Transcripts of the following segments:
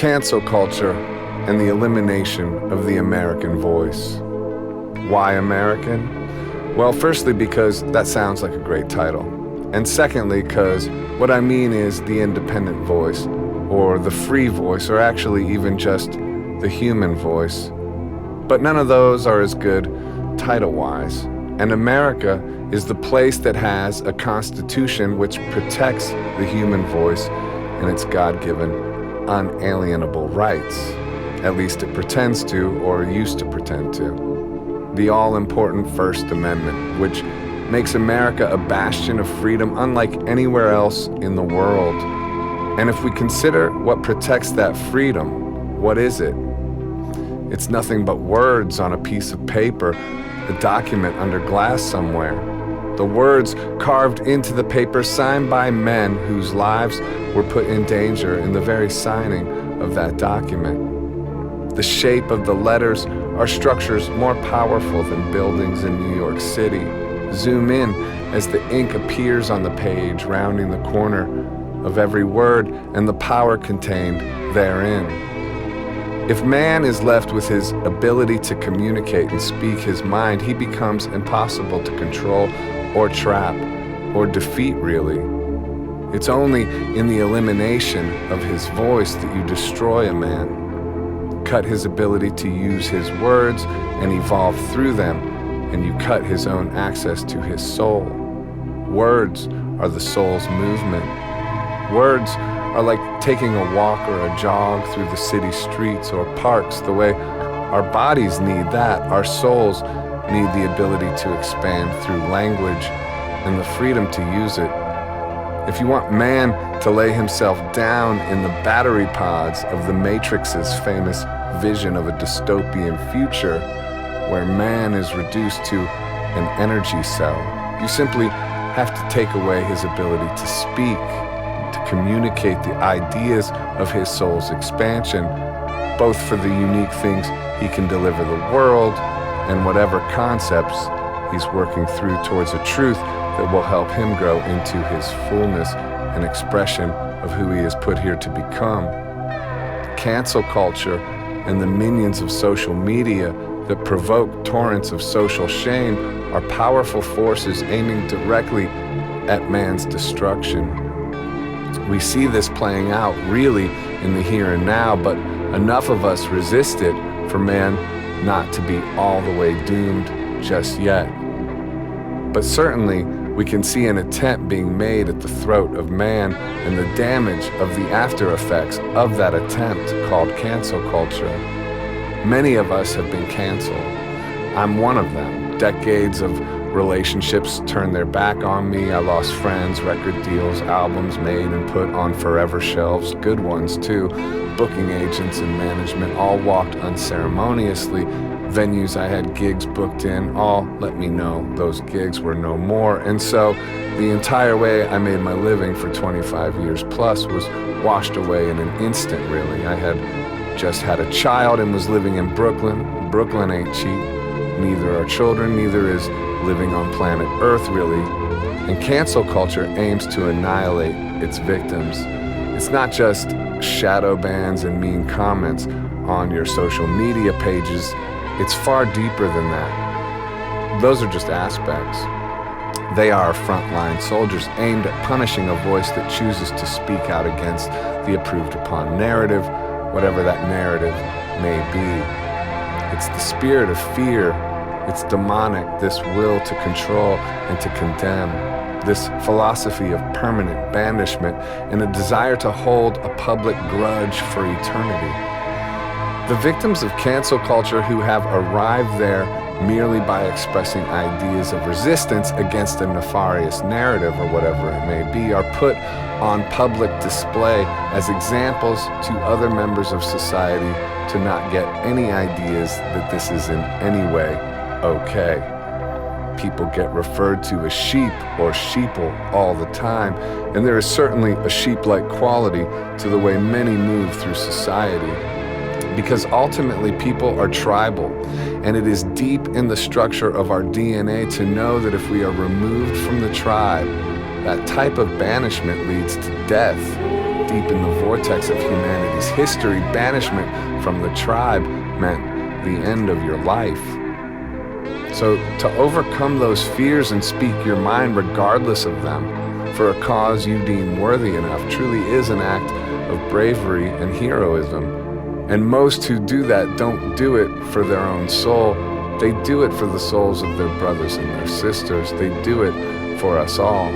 Cancel culture and the elimination of the American voice. Why American? Well, firstly, because that sounds like a great title. And secondly, because what I mean is the independent voice, or the free voice, or actually even just the human voice. But none of those are as good title-wise. And America is the place that has a constitution which protects the human voice and its God-given, unalienable rights. At least it pretends to, or used to pretend to. The all-important First Amendment, which makes America a bastion of freedom unlike anywhere else in the world. And if we consider what protects that freedom, what is it? It's nothing but words on a piece of paper, a document under glass somewhere. The words carved into the paper signed by men whose lives were put in danger in the very signing of that document. The shape of the letters are structures more powerful than buildings in New York City. Zoom in as the ink appears on the page, rounding the corner of every word and the power contained therein. If man is left with his ability to communicate and speak his mind, he becomes impossible to control or trap or defeat, really. It's only in the elimination of his voice that you destroy a man, cut his ability to use his words and evolve through them, and you cut his own access to his soul. Words are the soul's movement. Words are like taking a walk or a jog through the city streets or parks. The way our bodies need that, our souls need the ability to expand through language and the freedom to use it. If you want man to lay himself down in the battery pods of the Matrix's famous vision of a dystopian future where man is reduced to an energy cell, you simply have to take away his ability to speak, to communicate the ideas of his soul's expansion, both for the unique things he can deliver the world and whatever concepts he's working through towards a truth that will help him grow into his fullness and expression of who he is put here to become. Cancel culture and the minions of social media that provoke torrents of social shame are powerful forces aiming directly at man's destruction. We see this playing out really in the here and now, but enough of us resist it for man not to be all the way doomed just yet. But certainly, we can see an attempt being made at the throat of man and the damage of the after effects of that attempt called cancel culture. Many of us have been canceled. I'm one of them. Decades of relationships turned their back on me. I lost friends, record deals, albums made and put on forever shelves, good ones too. Booking agents and management all walked unceremoniously. Venues I had gigs booked in all let me know those gigs were no more. And so the entire way I made my living for 25 years plus was washed away in an instant, really. I had just had a child and was living in Brooklyn. Brooklyn ain't cheap. Neither are children, neither is living on planet Earth, really. And cancel culture aims to annihilate its victims. It's not just shadow bans and mean comments on your social media pages. It's far deeper than that. Those are just aspects. They are frontline soldiers aimed at punishing a voice that chooses to speak out against the approved upon narrative, whatever that narrative may be. It's the spirit of fear. It's demonic, this will to control and to condemn, this philosophy of permanent banishment and a desire to hold a public grudge for eternity. The victims of cancel culture who have arrived there merely by expressing ideas of resistance against a nefarious narrative or whatever it may be are put on public display as examples to other members of society to not get any ideas that this is in any way okay. People get referred to as sheep or sheeple all the time, and there is certainly a sheep-like quality to the way many move through society. Because ultimately people are tribal, and it is deep in the structure of our DNA to know that if we are removed from the tribe, that type of banishment leads to death, deep in the vortex of humanity's history, banishment from the tribe meant the end of your life. So to overcome those fears and speak your mind regardless of them for a cause you deem worthy enough truly is an act of bravery and heroism. And most who do that don't do it for their own soul. They do it for the souls of their brothers and their sisters. They do it for us all.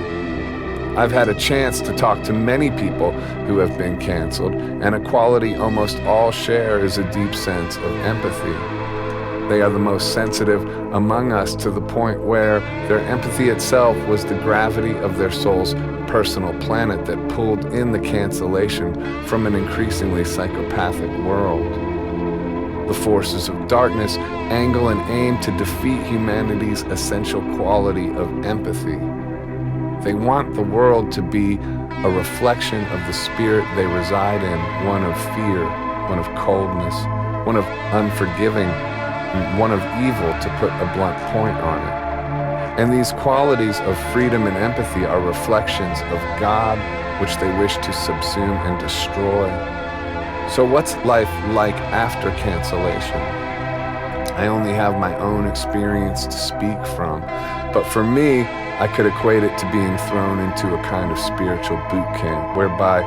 I've had a chance to talk to many people who have been canceled, and a quality almost all share is a deep sense of empathy. They are the most sensitive among us to the point where their empathy itself was the gravity of their soul's personal planet that pulled in the cancellation from an increasingly psychopathic world. The forces of darkness angle and aim to defeat humanity's essential quality of empathy. They want the world to be a reflection of the spirit they reside in, one of fear, one of coldness, one of unforgiving, one of evil, to put a blunt point on it. And these qualities of freedom and empathy are reflections of God, which they wish to subsume and destroy. So what's life like after cancellation? I only have my own experience to speak from, but for me, I could equate it to being thrown into a kind of spiritual boot camp, whereby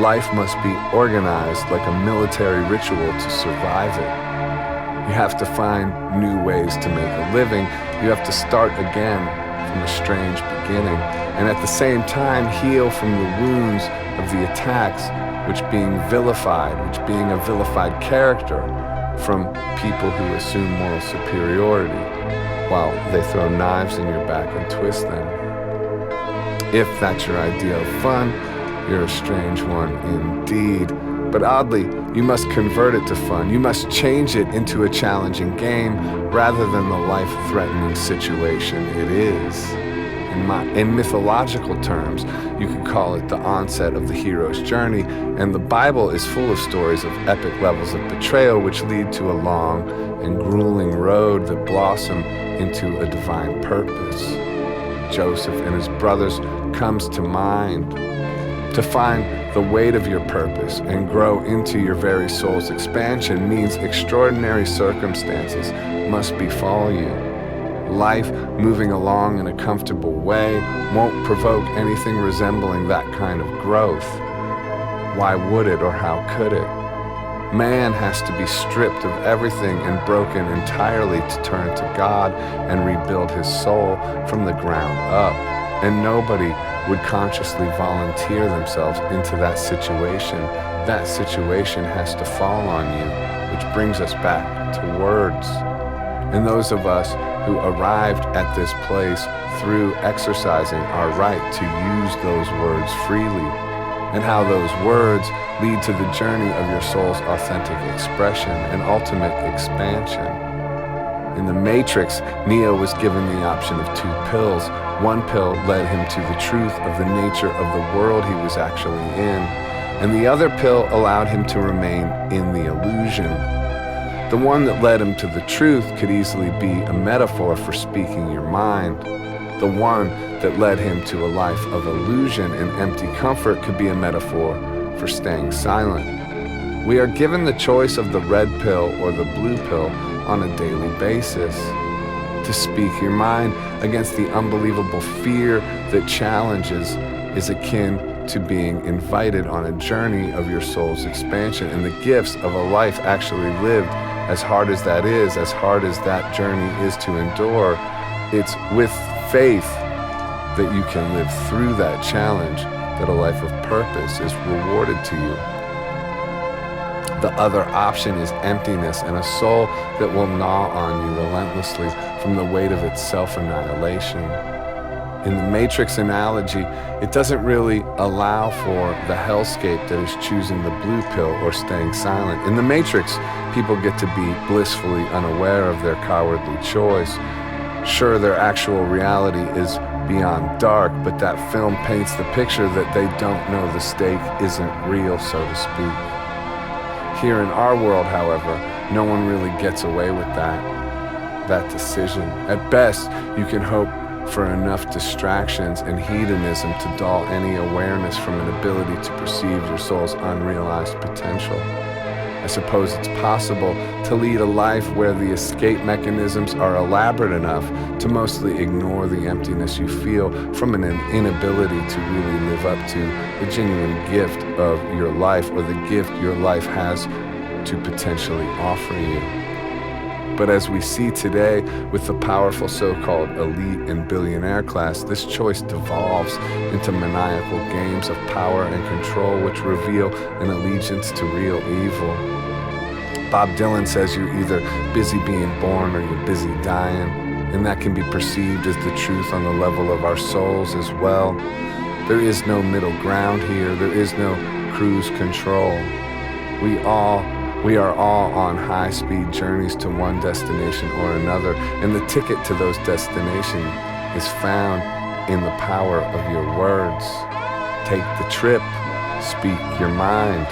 life must be organized like a military ritual to survive it. You have to find new ways to make a living. You have to start again from a strange beginning, and at the same time heal from the wounds of the attacks, which being a vilified character from people who assume moral superiority, while they throw knives in your back and twist them. If that's your idea of fun, you're a strange one indeed. But oddly, you must convert it to fun. You must change it into a challenging game rather than the life-threatening situation it is. In mythological terms, you could call it the onset of the hero's journey, and the Bible is full of stories of epic levels of betrayal which lead to a long and grueling road that blossom into a divine purpose. Joseph and his brothers comes to mind. To find the weight of your purpose and grow into your very soul's expansion means extraordinary circumstances must befall you. Life moving along in a comfortable way won't provoke anything resembling that kind of growth. Why would it, or how could it? Man has to be stripped of everything and broken entirely to turn to God and rebuild his soul from the ground up. And nobody would consciously volunteer themselves into that situation. That situation has to fall on you, which brings us back to words. And those of us who arrived at this place through exercising our right to use those words freely, and how those words lead to the journey of your soul's authentic expression and ultimate expansion. In the Matrix, Neo was given the option of two pills. One pill led him to the truth of the nature of the world he was actually in, and the other pill allowed him to remain in the illusion. The one that led him to the truth could easily be a metaphor for speaking your mind. The one that led him to a life of illusion and empty comfort could be a metaphor for staying silent. We are given the choice of the red pill or the blue pill on a daily basis. To speak your mind against the unbelievable fear that challenges is akin to being invited on a journey of your soul's expansion and the gifts of a life actually lived. As hard as that is, as hard as that journey is to endure, it's with faith that you can live through that challenge, that a life of purpose is rewarded to you. The other option is emptiness and a soul that will gnaw on you relentlessly from the weight of its self-annihilation. In the Matrix analogy, it doesn't really allow for the hellscape that is choosing the blue pill or staying silent. In the Matrix, people get to be blissfully unaware of their cowardly choice. Sure, their actual reality is beyond dark, but that film paints the picture that they don't know the stake isn't real, so to speak. Here in our world, however, no one really gets away with that decision. At best, you can hope for enough distractions and hedonism to dull any awareness from an ability to perceive your soul's unrealized potential. I suppose it's possible to lead a life where the escape mechanisms are elaborate enough to mostly ignore the emptiness you feel from an inability to really live up to the genuine gift of your life, or the gift your life has to potentially offer you. But as we see today with the powerful so-called elite and billionaire class, this choice devolves into maniacal games of power and control which reveal an allegiance to real evil. Bob Dylan says you're either busy being born or you're busy dying, and that can be perceived as the truth on the level of our souls as well. There is no middle ground here. There is no cruise control. We are all on high-speed journeys to one destination or another, and the ticket to those destinations is found in the power of your words. Take the trip, speak your mind.